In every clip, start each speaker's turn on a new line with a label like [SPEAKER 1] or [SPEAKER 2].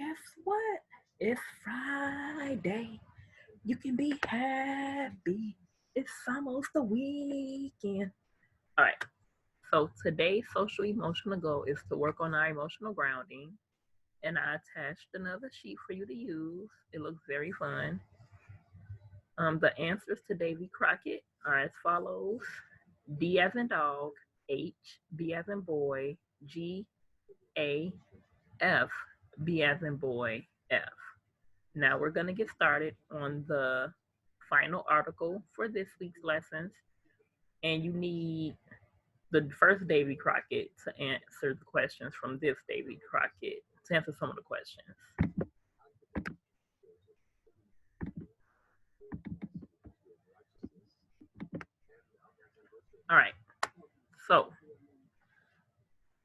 [SPEAKER 1] guess what? It's Friday. You can be happy. It's almost the weekend. All right. So today's social emotional goal is to work on our emotional grounding. And I attached another sheet for you to use. It looks very fun. The answers to Davy Crockett are as follows: D as in dog, H, B as in boy, G, A, F, B as in boy, F. Now we're going to get started on the final article for this week's lessons. And you need the first Davy Crockett to answer the questions from this Davy Crockett, to answer some of the questions. All right. So,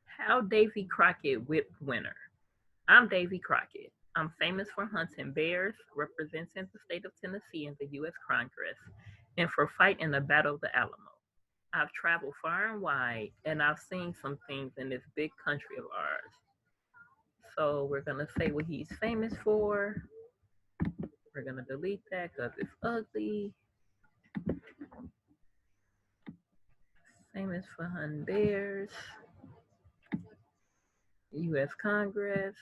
[SPEAKER 1] how Davy Crockett whipped winner. I'm Davy Crockett. I'm famous for hunting bears, representing the state of Tennessee in the U.S. Congress, and for fighting the Battle of the Alamo. I've traveled far and wide, and I've seen some things in this big country of ours. So we're going to say what he's famous for. We're going to delete that because it's ugly. Famous for hunting bears, U.S. Congress,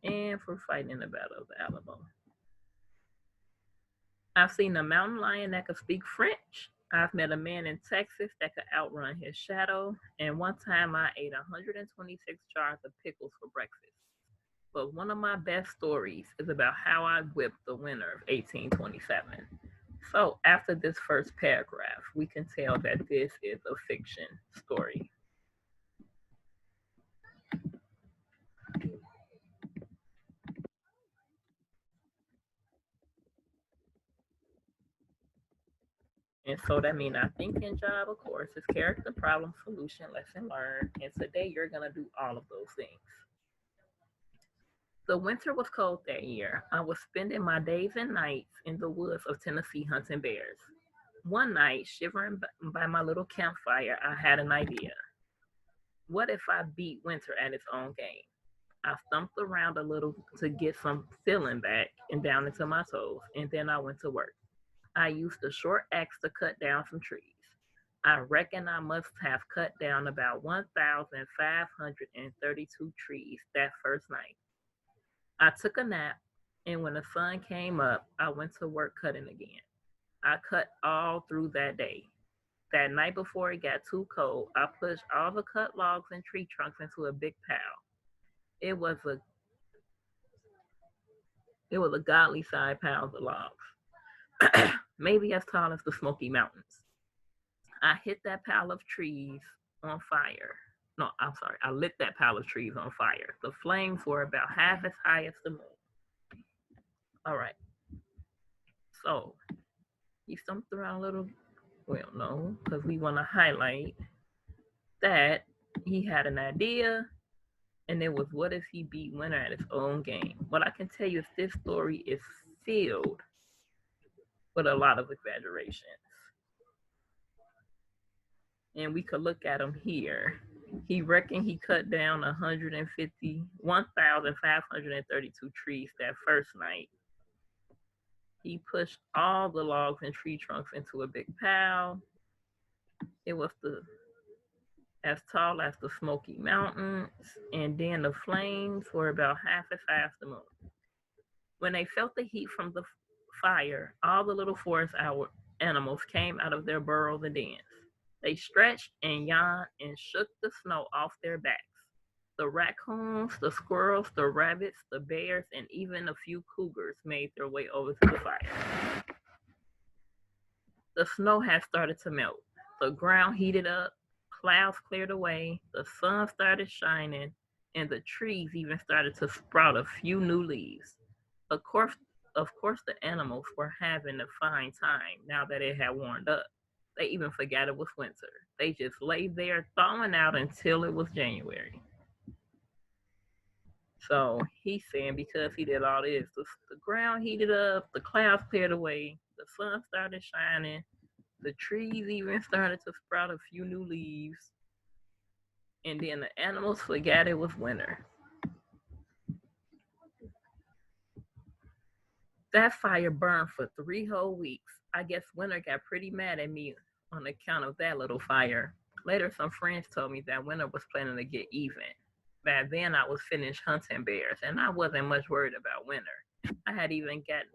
[SPEAKER 1] and for fighting the Battle of the Alamo. I've seen a mountain lion that could speak French. I've met a man in Texas that could outrun his shadow. And one time I ate 126 jars of pickles for breakfast. But one of my best stories is about how I whipped the winner of 1827. So after this first paragraph, we can tell that this is a fiction story. And so that means our thinking job, of course, is character, problem, solution, lesson learned. And today you're going to do all of those things. The winter was cold that year. I was spending my days and nights in the woods of Tennessee hunting bears. One night, shivering by my little campfire, I had an idea. What if I beat winter at its own game? I stumped around a little to get some feeling back and down into my toes, and then I went to work. I used a short axe to cut down some trees. I reckon I must have cut down about 1,532 trees that first night. I took a nap, and when the sun came up, I went to work cutting again. I cut all through that day. That night before it got too cold, I pushed all the cut logs and tree trunks into a big pile. It was a it was a godly sized pile of logs, maybe as tall as the Smoky Mountains. I hit that pile of trees on fire. No, I'm sorry. I lit that pile of trees on fire. The flames were about half as high as the moon. All right. So he stumped around a little. Well, no, because we want to highlight that he had an idea, and it was what if he beat winner at his own game. What I can tell you is this story is filled with a lot of exaggerations. And we could look at him here. He reckoned he cut down 1,532 trees that first night. He pushed all the logs and tree trunks into a big pile. It was as tall as the Smoky Mountains, and then the flames were about half as high as the moon. When they felt the heat from the fire, all the little forest animals came out of their burrows and dens. They stretched and yawned and shook the snow off their backs. The raccoons, the squirrels, the rabbits, the bears, and even a few cougars made their way over to the fire. The snow had started to melt. The ground heated up, clouds cleared away, the sun started shining, and the trees even started to sprout a few new leaves. Of course, the animals were having a fine time now that it had warmed up. They even forgot it was winter. They just lay there thawing out until it was January. So he's saying because he did all this, the ground heated up, the clouds cleared away, the sun started shining, the trees even started to sprout a few new leaves, and then the animals forgot it was winter. That fire burned for 3 whole weeks. I guess Winter got pretty mad at me on account of that little fire. Later, some friends told me that Winter was planning to get even. Back then, I was finished hunting bears, and I wasn't much worried about Winter. I had even gotten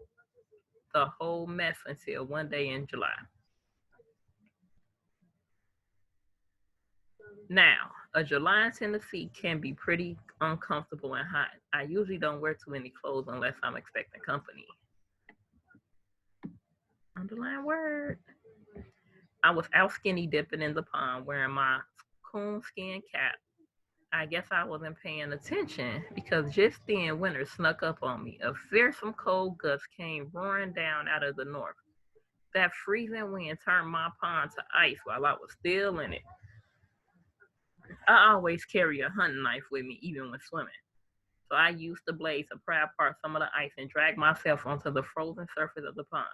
[SPEAKER 1] the whole mess until one day in July. Now, a July in Tennessee can be pretty uncomfortable and hot. I usually don't wear too many clothes unless I'm expecting company. Underline word. I was out skinny dipping in the pond wearing my coonskin cap. I guess I wasn't paying attention because just then Winter snuck up on me. A fearsome cold gust came roaring down out of the north. That freezing wind turned my pond to ice while I was still in it. I always carry a hunting knife with me even when swimming. So I used the blade to pry apart some of the ice and drag myself onto the frozen surface of the pond.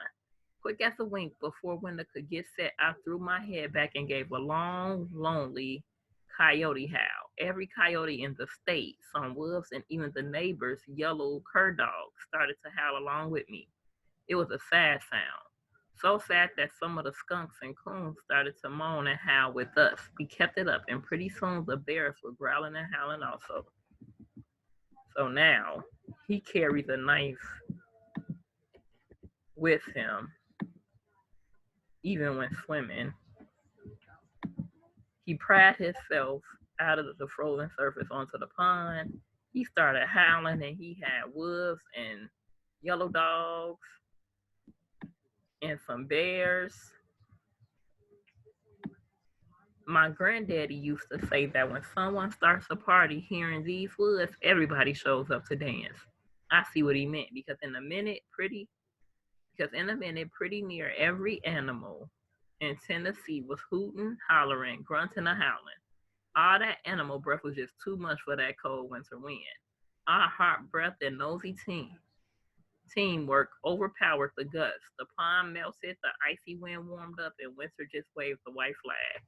[SPEAKER 1] Quick as a wink, before Winter could get set, I threw my head back and gave a long, lonely coyote howl. Every coyote in the state, some wolves, and even the neighbors' yellow cur dogs started to howl along with me. It was a sad sound. So sad that some of the skunks and coons started to moan and howl with us. We kept it up, and pretty soon the bears were growling and howling also. So now he carries a knife with him, even when swimming. He pried himself out of the frozen surface onto the pond. He started howling, and he had wolves and yellow dogs and some bears. My granddaddy used to say that when someone starts a party here in these woods, everybody shows up to dance. I see what he meant because in a minute, pretty near every animal in Tennessee was hooting, hollering, grunting, and howling. All that animal breath was just too much for that cold winter wind. Our hot breath and nosy teamwork overpowered the gusts. The pond melted, the icy wind warmed up, and winter just waved the white flag.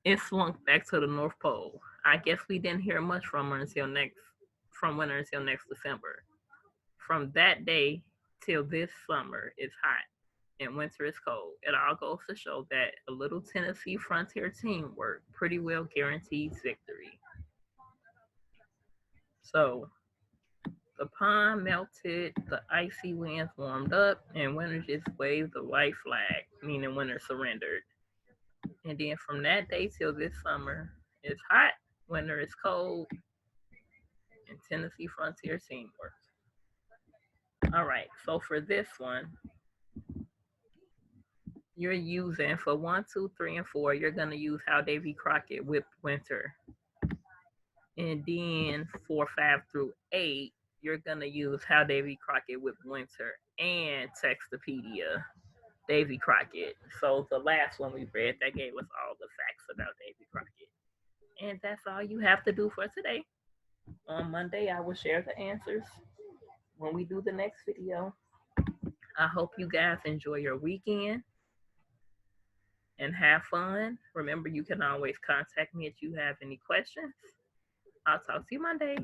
[SPEAKER 1] It slunk back to the North Pole. I guess we didn't hear much from winter until next December. From that day till this summer, it's hot and winter is cold. It all goes to show that a little Tennessee frontier teamwork pretty well guarantees victory. So the pond melted, the icy winds warmed up, and winter just waved the white flag, meaning winter surrendered. And then from that day till this summer, it's hot, winter is cold, and Tennessee frontier teamwork. All right, so for this one, you're using for 1, 2, 3, and 4, you're going to use how Davy Crockett whipped winter. And then for 5 through 8, you're going to use how Davy Crockett whipped winter and Textopedia Davy Crockett. So the last one we read, that gave us all the facts about Davy Crockett. And that's all you have to do for today. On Monday, I will share the answers when we do the next video. I hope you guys enjoy your weekend and have fun. Remember, you can always contact me if you have any questions. I'll talk to you Monday.